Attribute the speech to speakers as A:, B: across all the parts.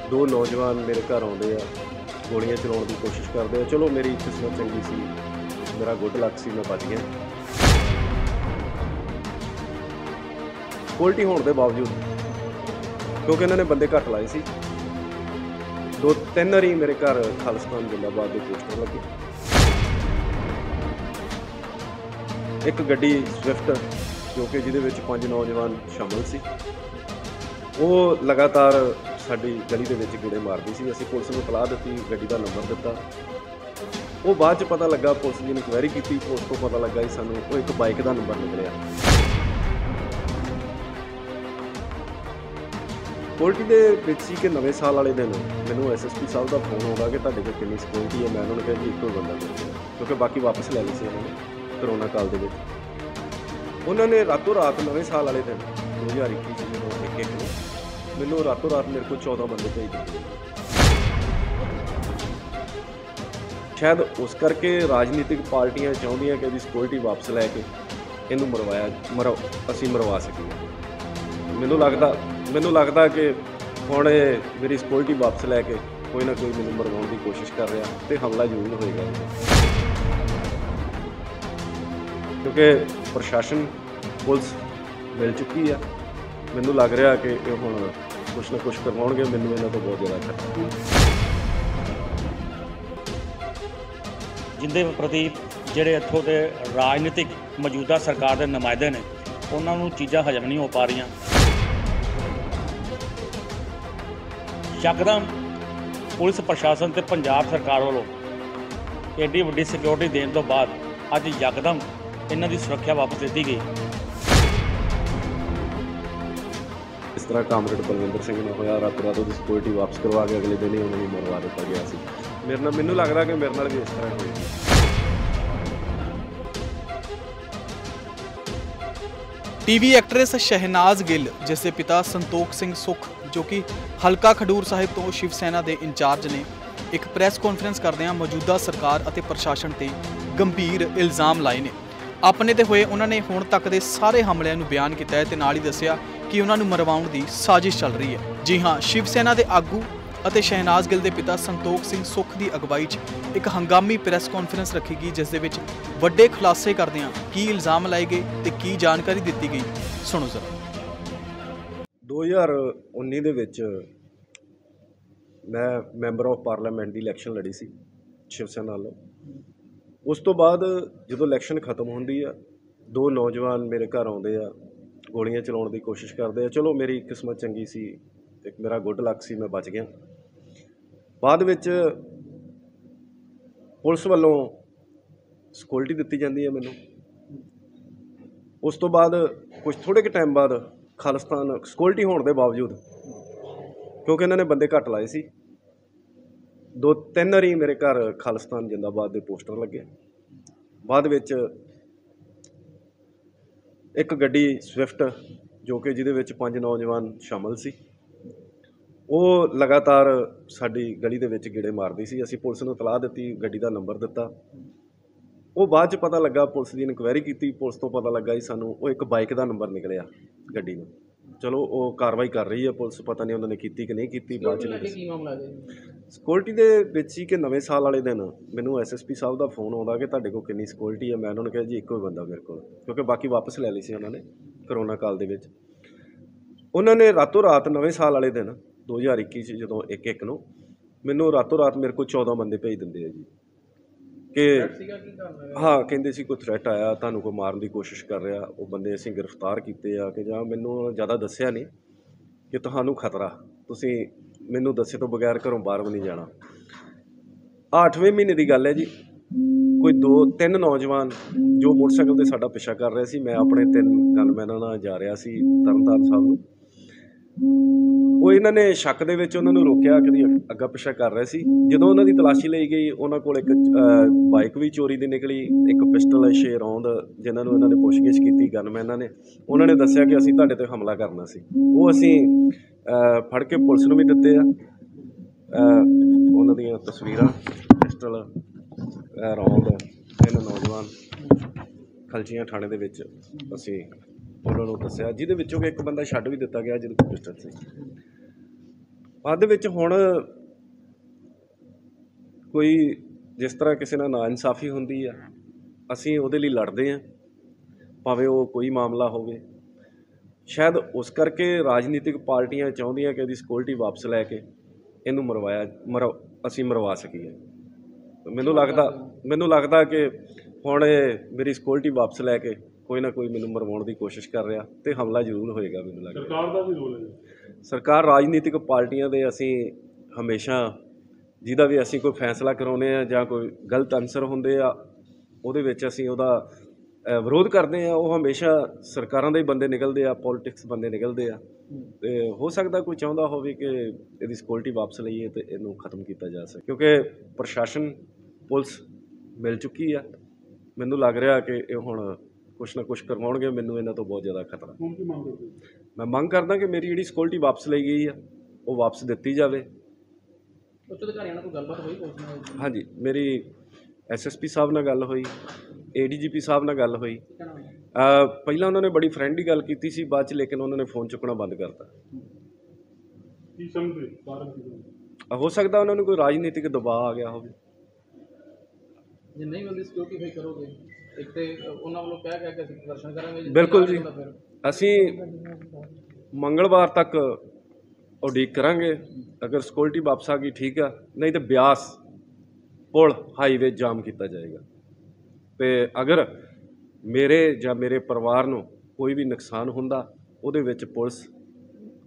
A: दो नौजवान मेरे घर आउंदे आ, गोलियां चलाउण की कोशिश करते हैं। चलो मेरी किस्मत चंगी सी, मेरा गुड लक सी, मैं बच गया। सिक्योरिटी होने के बावजूद, क्योंकि इन्होंने बंदे घट लाए सी, दो तीन वारी मेरे घर खालिस्तान जिंदाबाद के पोस्टर लगे। एक गड्डी स्विफ्ट जो कि जिहदे विच 5 नौजवान शामिल सी, वो लगातार साडी गली दे विच गेड़े मारदी सी। असीं पुलिस नूं इतलाह दित्ती, गड्डी दा नंबर दित्ता। वो बाद च पता लगा, पुलिस दी इनक्वायरी कीती, पुलिस को पता लगा कि सानूं वो एक बाइक दा नंबर निकलिया। सिक्योरिटी दे विच सी कि नवें साल वाले दिन मैनूं SSP साहब दा फोन आउंदा कि तुहाडे कोल किन्नी सिक्योरिटी है। मैं उन्होंने कहा जी इक्को बंदा मेरे कोल, क्योंकि बाकी वापस लै लए सी उन्होंने करोना काल दे विच। उन्होंने रातों रात नवें साल वाले दिन 2021 जो एक नूं मैनूं रातों रात मेरे को 14 बंदे भेज दिते। शायद उस करके राजनीतिक पार्टियां चाहुंदियां कि सिक्योरिटी वापस लैके इनू असीं मरवा सकीए। मैनूं लगदा कि हुण मेरी सिक्योरिटी वापस लैके कोई ना कोई मैनूं मरवाउण की कोशिश कर रहा, तो हमला जरूर होएगा, क्योंकि प्रशासन पुलिस मिल चुकी है। मैनूं लग रहा कि ये हुण कुछ ना कुछ करवाउणगे। मैनूं इन्हां तों बहुत ज़्यादा खतरा
B: जिंदे प्रति ਜਿਹੜੇ ਇੱਥੋਂ ਦੇ ਰਾਜਨੀਤਿਕ ਮੌਜੂਦਾ ਸਰਕਾਰ ਦੇ ਨੁਮਾਇੰਦੇ ਨੇ, ਉਹਨਾਂ ਨੂੰ ਚੀਜ਼ਾਂ ਹਜਮ ਨਹੀਂ ਹੋ ਪਾ ਰਹੀਆਂ। ਯਕਦਮ ਪੁਲਿਸ ਪ੍ਰਸ਼ਾਸਨ ਤੇ ਪੰਜਾਬ ਸਰਕਾਰ ਵੱਲੋਂ ਐਡੀ ਵੱਡੀ ਸਿਕਿਉਰਿਟੀ ਦੇਣ ਤੋਂ ਬਾਅਦ ਅੱਜ ਯਕਦਮ ਇਹਨਾਂ ਦੀ ਸੁਰੱਖਿਆ ਵਾਪਸ ਦਿੱਤੀ ਗਈ।
A: इस तरह कामरेड बलविंदर सिंह ने होया, रातों रात उसकी सिक्योरिटी वापस करवा के अगले दिन ही उन्होंने मरवा दिता गया सी। मेरे नाल मैनूं लगदा कि मेरे नाल भी इस तरह होई।
C: टीवी एक्ट्रेस शहनाज गिल, जिसके पिता संतोख सिंह सुख जो कि हलका खडूर साहिब तो शिवसेना के इंचार्ज ने, एक प्रैस कॉन्फ्रेंस करदਿਆਂ मौजूदा सरकार और प्रशासन से गंभीर इल्ज़ाम लाए ने। अपने ते होए उन्होंने हुण तक के सारे हमलिਆਂ ਨੂੰ ਬਿਆਨ ਕੀਤਾ ਤੇ ਨਾਲ ਹੀ ਦੱਸਿਆ कि उन्होंने मरवाउण की साजिश चल रही है। जी हाँ, शिवसेना के आगू और शहनाज गिल के पिता संतोख सिंह सुख की अगवाई एक हंगामी प्रैस कॉन्फ्रेंस रखी गई, जिस दे विच वड्डे खुलासे करदਿਆਂ की इल्ज़ाम लाए गए तो की जानकारी दी गई। सुनो जरा।
A: 2019 ਦੇ ਵਿੱਚ मैं मैंबर ऑफ पार्लीमेंट की इलैक्शन लड़ी सी शिवसेना वालों। उस तो बाद जो इलैक्शन खत्म होंदी है, दो नौजवान मेरे घर आउंदे आ, गोलियां चलाउण की कोशिश करते हैं। चलो मेरी किस्मत चंगी सी, एक मेरा गुड लक सी, मैं बच गया। बाद विच पुलिस वालों सिक्योरिटी दित्ती जाती है मैनूं। उस तो बाद कुछ थोड़े के टाइम बाद खालिस्तान सिक्योरिटी होने के बावजूद, क्योंकि इन्होंने बंदे घट लाए सी, दो तीन वारी मेरे घर खालिस्तान जिंदाबाद के पोस्टर लगे। बाद विच एक गड्डी स्विफ्ट जो कि जिहदे विच 5 नौजवान शामिल सी, वो लगातार साडी गली दे विच गेड़े मारदी सी। असीं पुलिस नूं इतलाह दित्ती, गड्डी दा नंबर दित्ता। वो बाद च पता लगा, पुलिस दी इनक्वायरी कीती, पुलिस तो पता लगा कि सानूं वो एक बाइक दा नंबर निकलिया गड्डी नूं। चलो वो कार्रवाई कर रही है पुलिस, पता नहीं उन्होंने की कि नहीं की। बाद सिक्योरिटी दे विच सी कि नवें साल वाले दिन मैनूं SSP साहब दा फोन आउंदा कि तुहाडे कोल किन्नी सिक्योरिटी है। मैं उन्होंने कहा जी इक्को बंदा मेरे कोल, क्योंकि बाकी वापस लै लए सी उन्होंने करोना काल दे विच। उन्होंने रातों रात नवें साल वाले दिन 2021 जो एक नूं मैनूं रातों रात मेरे को 14 बंदे भेज दिंदे आ जी कि हाँ, कहिंदे सी कोई थ्रैट आया, तुहानूं कोई मारन की कोशिश कर रहा। वो बंदे असीं गिरफ्तार कीते आ कि जां मैनूं ज़्यादा दस्सिया नहीं कि तुहानूं खतरा, तुसीं मैनूं दस्से तो बगैर घरों बाहर भी नहीं जाना। 8वें महीने की गल है जी। कोई 2-3 नौजवान जो मोटरसाइकिल से साडा पिछा कर रहे सी, मैं अपने 3 गनमैनां नाल जा रहा सी तरनताਰਨ साहब नूं। वो इन्होंने शक दे विच उन्होंने रोकिया, कभी अग्गा पिछा कर रहे सी। जदों उन्हां दी तलाशी लई गई, उन्हां कोल एक बाइक भी चोरी दी निकली, एक पिस्टल 6 रौंद जिन्हां नूं इन्हां ने पुछगिछ कीती गनमैनां ने। उन्होंने दस्सिया कि असीं तुहाडे ते हमला करना सी। वो असीं फड़ के पुलिस नूं भी दित्ते आ। उन्हां दीयां तस्वीरां, पिस्टल, रौंद, 3 नौजवान खलचीआं थाणे दे विच असीं उन्होंने दस्सिया, जिहदे विचों एक बंदा छड्ड भी दिता गया जिहदे कोल पिस्टल सी। ਬਾਅਦ ਦੇ ਵਿੱਚ ਹੁਣ ਕੋਈ ਜਿਸ ਤਰ੍ਹਾਂ ਕਿਸੇ ਨਾਲ ਨਾਇਨਸਾਫੀ ਹੁੰਦੀ ਆ, ਅਸੀਂ ਉਹਦੇ ਲਈ ਲੜਦੇ ਹਾਂ, ਭਾਵੇਂ ਉਹ ਕੋਈ ਮਾਮਲਾ ਹੋਵੇ। ਸ਼ਾਇਦ ਉਸ ਕਰਕੇ ਰਾਜਨੀਤਿਕ ਪਾਰਟੀਆਂ ਚਾਹੁੰਦੀਆਂ ਕਿ ਇਹਦੀ ਸਿਕਿਉਰਿਟੀ ਵਾਪਸ ਲੈ ਕੇ ਇਹਨੂੰ ਅਸੀਂ ਮਰਵਾ ਸਕੀਏ। ਮੈਨੂੰ ਲੱਗਦਾ ਕਿ ਹੁਣ ਇਹ ਮੇਰੀ ਸਿਕਿਉਰਿਟੀ ਵਾਪਸ ਲੈ ਕੇ ਕੋਈ ਨਾ ਕੋਈ ਮੈਨੂੰ ਮਰਵਾਉਣ ਦੀ ਕੋਸ਼ਿਸ਼ ਕਰ ਰਿਹਾ, ਤੇ ਹਮਲਾ ਜ਼ਰੂਰ ਹੋਏਗਾ। ਮੈਨੂੰ ਲੱਗਦਾ
D: ਸਰਕਾਰ ਦਾ ਵੀ ਰੋਲ ਹੈ।
A: ਸਰਕਾਰ ਰਾਜਨੀਤਿਕ ਪਾਰਟੀਆਂ ਦੇ ਅਸੀਂ ਹਮੇਸ਼ਾ ਜਿਹਦਾ ਵੀ ਅਸੀਂ ਕੋਈ ਫੈਸਲਾ ਕਰਾਉਂਦੇ ਹਾਂ ਜਾਂ ਕੋਈ ਗਲਤ ਅਨਸਰ ਹੁੰਦੇ ਆ ਉਹਦੇ ਵਿੱਚ ਅਸੀਂ ਉਹਦਾ ਵਿਰੋਧ ਕਰਦੇ ਹਾਂ। ਉਹ ਹਮੇਸ਼ਾ ਸਰਕਾਰਾਂ ਦੇ ਹੀ ਬੰਦੇ ਨਿਕਲਦੇ ਆ, ਪੋਲੀਟਿਕਸ ਬੰਦੇ ਨਿਕਲਦੇ ਆ। ਤੇ ਹੋ ਸਕਦਾ ਕੋਈ ਚਾਹੁੰਦਾ ਹੋਵੇ ਕਿ ਇਹਦੀ ਸਿਕਿਉਰਿਟੀ ਵਾਪਸ ਲਈਏ ਤੇ ਇਹਨੂੰ ਖਤਮ ਕੀਤਾ ਜਾ ਸਕੇ, ਕਿਉਂਕਿ ਪ੍ਰਸ਼ਾਸਨ ਪੁਲਿਸ ਮਿਲ ਚੁੱਕੀ ਆ। ਮੈਨੂੰ ਲੱਗ ਰਿਹਾ ਕਿ ਇਹ ਹੁਣ ਕੁਛ ਨਾ ਕੁਛ ਕਰਵਾਉਣਗੇ। ਮੈਨੂੰ ਇਹਨਾਂ ਤੋਂ ਬਹੁਤ ਜ਼ਿਆਦਾ ਖਤਰਾ। ਮੈਂ ਮੰਗ ਕਰਦਾ ਕਿ ਮੇਰੀ ਜਿਹੜੀ ਸਿਕਿਉਰਿਟੀ ਵਾਪਸ ਲਈ ਗਈ ਆ ਉਹ ਵਾਪਸ ਦਿੱਤੀ ਜਾਵੇ।
C: ਉੱਚ ਅਧਿਕਾਰੀਆਂ ਨਾਲ ਕੋਈ ਗੱਲਬਾਤ ਹੋਈ?
A: ਹਾਂਜੀ, ਮੇਰੀ SSP ਸਾਹਿਬ ਨਾਲ ਗੱਲ ਹੋਈ, ADGP ਸਾਹਿਬ ਨਾਲ ਗੱਲ ਹੋਈ। ਪਹਿਲਾਂ ਉਹਨਾਂ ਨੇ ਬੜੀ ਫਰੈਂਡਲੀ ਗੱਲ ਕੀਤੀ ਸੀ, ਬਾਅਦ 'ਚ ਲੇਕਿਨ ਉਹਨਾਂ ਨੇ ਫ਼ੋਨ ਚੁੱਕਣਾ ਬੰਦ ਕਰਤਾ।
D: ਕੀ ਸਮਝਦੇ
A: ਹੋ ਸਕਦਾ ਉਹਨਾਂ ਨੂੰ ਕੋਈ ਰਾਜਨੀਤਿਕ ਦਬਾਅ ਆ ਗਿਆ ਹੋਵੇ।
C: ਜੇ ਨਹੀਂ ਮਿਲਦੀ ਸਿਕਿਉਰਿਟੀ ਫਿਰ ਕਰੋਗੇ? ਇੱਕ ਤੇ ਉਹਨਾਂ ਵੱਲੋਂ ਕਹਿ ਕੇ ਅਸੀਂ ਪ੍ਰਦਰਸ਼ਨ ਕਰਾਂਗੇ।
A: ਬਿਲਕੁਲ ਜੀ, ਅਸੀਂ ਮੰਗਲਵਾਰ ਤੱਕ ਉਡੀਕ ਕਰਾਂਗੇ। ਅਗਰ ਸਿਕਿਉਰਿਟੀ ਵਾਪਸ ਆ ਗਈ ਠੀਕ ਆ, ਨਹੀਂ ਤਾਂ ਬਿਆਸ ਪੁਲ ਹਾਈਵੇ ਜਾਮ ਕੀਤਾ ਜਾਏਗਾ। ਤੇ ਅਗਰ ਮੇਰੇ ਜਾਂ ਮੇਰੇ ਪਰਿਵਾਰ ਨੂੰ ਕੋਈ ਵੀ ਨੁਕਸਾਨ ਹੁੰਦਾ ਉਹਦੇ ਵਿੱਚ ਪੁਲਿਸ,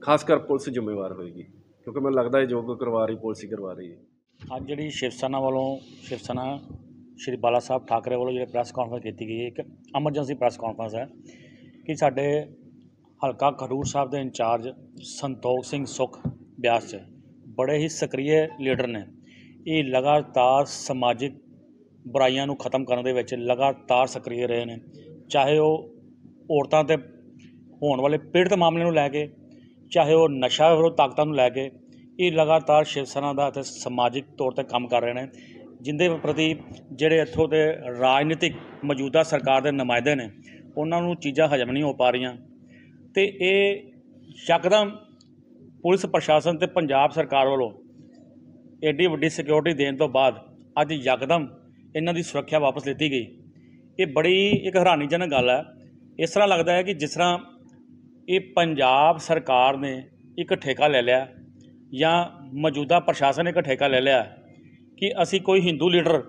A: ਖਾਸ ਕਰ ਪੁਲਿਸ ਜ਼ਿੰਮੇਵਾਰ ਹੋਏਗੀ, ਕਿਉਂਕਿ ਮੈਨੂੰ ਲੱਗਦਾ ਹੈ ਜੋ ਕੋਈ ਕਰਵਾ ਰਹੀ ਪੁਲਿਸ ਹੀ ਕਰਵਾ ਰਹੀ ਹੈ।
B: ਅੱਜ ਜਿਹੜੀ ਸ਼ਿਵ ਸੈਨਾ ਸ਼੍ਰੀ ਬਾਲਾ ਸਾਹਿਬ ਠਾਕਰੇ ਵੱਲੋਂ ਜਿਹੜੇ ਪ੍ਰੈਸ ਕਾਨਫਰੰਸ ਕੀਤੀ ਗਈ ਹੈ, ਇੱਕ ਐਮਰਜੈਂਸੀ ਪ੍ਰੈਸ ਕਾਨਫਰੰਸ ਹੈ ਕਿ ਸਾਡੇ ਹਲਕਾ ਖਡੂਰ ਸਾਹਿਬ ਦੇ ਇੰਚਾਰਜ ਸੰਤੋਖ ਸਿੰਘ ਸੁੱਖ ਬਿਆਸ 'ਚ ਬੜੇ ਹੀ ਸਕਰੀਏ ਲੀਡਰ ਨੇ। ਇਹ ਲਗਾਤਾਰ ਸਮਾਜਿਕ ਬੁਰਾਈਆਂ ਨੂੰ ਖਤਮ ਕਰਨ ਦੇ ਵਿੱਚ ਲਗਾਤਾਰ ਸਕਰੀਏ ਰਹੇ ਨੇ, ਚਾਹੇ ਉਹ ਔਰਤਾਂ 'ਤੇ ਹੋਣ ਵਾਲੇ ਪੀੜਤ ਮਾਮਲੇ ਨੂੰ ਲੈ ਕੇ, ਚਾਹੇ ਉਹ ਨਸ਼ਾ ਵਿਰੋਧ ਤਾਕਤਾਂ ਨੂੰ ਲੈ ਕੇ। ਇਹ ਲਗਾਤਾਰ ਸ਼ਿਵ ਸੈਨਾ ਦਾ ਅਤੇ ਸਮਾਜਿਕ ਤੌਰ 'ਤੇ ਕੰਮ ਕਰ ਰਹੇ ਨੇ, ਜਿੰਦੇ ਪ੍ਰਤੀ ਜਿਹੜੇ ਇੱਥੋਂ ਦੇ ਰਾਜਨੀਤਿਕ ਮੌਜੂਦਾ ਸਰਕਾਰ ਦੇ ਨੁਮਾਇੰਦੇ ਨੇ ਉਹਨਾਂ ਨੂੰ ਚੀਜ਼ਾਂ ਹਜ਼ਮ ਨਹੀਂ ਹੋ ਪਾ ਰਹੀਆਂ। ਅਤੇ ਇਹ ਯਕਦਮ ਪੁਲਿਸ ਪ੍ਰਸ਼ਾਸਨ ਅਤੇ ਪੰਜਾਬ ਸਰਕਾਰ ਵੱਲੋਂ ਐਡੀ ਵੱਡੀ ਸਿਕਿਉਰਿਟੀ ਦੇਣ ਤੋਂ ਬਾਅਦ ਅੱਜ ਯਕਦਮ ਇਹਨਾਂ ਦੀ ਸੁਰੱਖਿਆ ਵਾਪਸ ਲਿੱਤੀ ਗਈ। ਇਹ ਬੜੀ ਇੱਕ ਹੈਰਾਨੀਜਨਕ ਗੱਲ ਹੈ। ਇਸ ਤਰ੍ਹਾਂ ਲੱਗਦਾ ਹੈ ਕਿ ਜਿਸ ਤਰ੍ਹਾਂ ਇਹ ਪੰਜਾਬ ਸਰਕਾਰ ਨੇ ਇੱਕ ਠੇਕਾ ਲੈ ਲਿਆ ਜਾਂ ਮੌਜੂਦਾ ਪ੍ਰਸ਼ਾਸਨ ਨੇ ਇੱਕ ਠੇਕਾ ਲੈ ਲਿਆ ਕਿ ਅਸੀਂ ਕੋਈ ਹਿੰਦੂ ਲੀਡਰ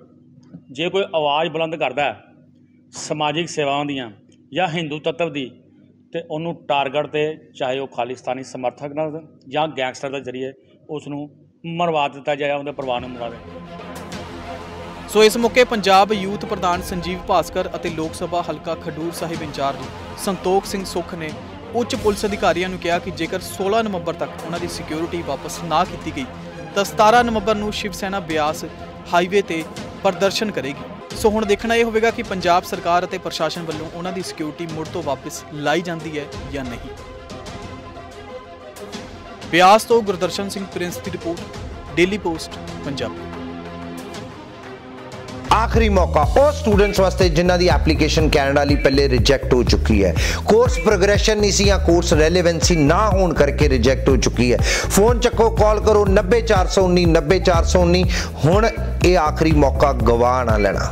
B: ਜੇ ਕੋਈ ਆਵਾਜ਼ ਬੁਲੰਦ ਕਰਦਾ ਸਮਾਜਿਕ ਸੇਵਾਵਾਂ ਦੀਆਂ ਜਾਂ ਹਿੰਦੂ ਤੱਤਵ ਦੀ, ਤੇ ਉਹਨੂੰ ਟਾਰਗੇਟ 'ਤੇ ਚਾਹੇ ਉਹ ਖਾਲਿਸਤਾਨੀ ਸਮਰਥਕ ਨਾਲ ਜਾਂ ਗੈਂਗਸਟਰ ਦੇ ਜ਼ਰੀਏ ਉਸ ਨੂੰ ਮਰਵਾ ਦਿੱਤਾ ਜਾਏ, ਉਹਦੇ ਪਰਿਵਾਰ ਨੂੰ ਮਰਵਾਵੇ।
C: ਸੋ ਇਸ ਮੌਕੇ ਪੰਜਾਬ ਯੂਥ ਪ੍ਰਧਾਨ ਸੰਜੀਵ ਭਾਸਕਰ ਅਤੇ ਲੋਕ ਸਭਾ ਹਲਕਾ ਖਡੂਰ ਸਾਹਿਬ ਇੰਚਾਰਜ ਸੰਤੋਖ ਸਿੰਘ ਸੁੱਖ ਨੇ ਉੱਚ ਪੁਲਿਸ ਅਧਿਕਾਰੀਆਂ ਨੂੰ ਕਿਹਾ ਕਿ ਜੇਕਰ 16 ਨਵੰਬਰ ਤੱਕ ਉਹਨਾਂ ਦੀ ਸਿਕਿਉਰਿਟੀ ਵਾਪਸ ਨਾ ਕੀਤੀ ਗਈ ਤਾਂ 17 ਨਵੰਬਰ ਨੂੰ ਸ਼ਿਵ ਸੈਨਾ ਬਿਆਸ ਹਾਈਵੇ ਤੇ ਪ੍ਰਦਰਸ਼ਨ ਕਰੇਗੀ। ਸੋ ਹੁਣ ਦੇਖਣਾ ਇਹ ਹੋਵੇਗਾ ਕਿ ਪੰਜਾਬ ਸਰਕਾਰ ਅਤੇ ਪ੍ਰਸ਼ਾਸਨ ਵੱਲੋਂ ਉਹਨਾਂ ਦੀ ਸਿਕਿਉਰਿਟੀ ਮੁੜ ਤੋਂ ਵਾਪਸ ਲਾਈ ਜਾਂਦੀ ਹੈ ਜਾਂ ਨਹੀਂ। ਬਿਆਸ ਤੋਂ ਗੁਰਦਰਸ਼ਨ ਸਿੰਘ ਪ੍ਰਿੰਸ ਦੀ ਰਿਪੋਰਟ, ਡੇਲੀ ਪੋਸਟ ਪੰਜਾਬੀ।
E: आखिरी मौका ਉਹ ਸਟੂਡੈਂਟਸ ਵਾਸਤੇ ਜਿਨ੍ਹਾਂ ਦੀ ਐਪਲੀਕੇਸ਼ਨ ਕੈਨੇਡਾ ਲਈ ਪਹਿਲੇ ਰਿਜੈਕਟ ਹੋ ਚੁੱਕੀ ਹੈ। ਕੋਰਸ ਪ੍ਰੋਗਰੈਸ਼ਨ ਨਹੀਂ ਸੀ ਜਾਂ ਕੋਰਸ ਰੈਲੇਵੈਂਸੀ ਨਾ ਹੋਣ ਕਰਕੇ ਰਿਜੈਕਟ ਹੋ ਚੁੱਕੀ ਹੈ। ਫੋਨ ਚੱਕੋ, ਕਾਲ ਕਰੋ 90419 90419। ਹੁਣ ਇਹ ਆਖਰੀ ਮੌਕਾ ਗਵਾ ਨਾ ਲੈਣਾ।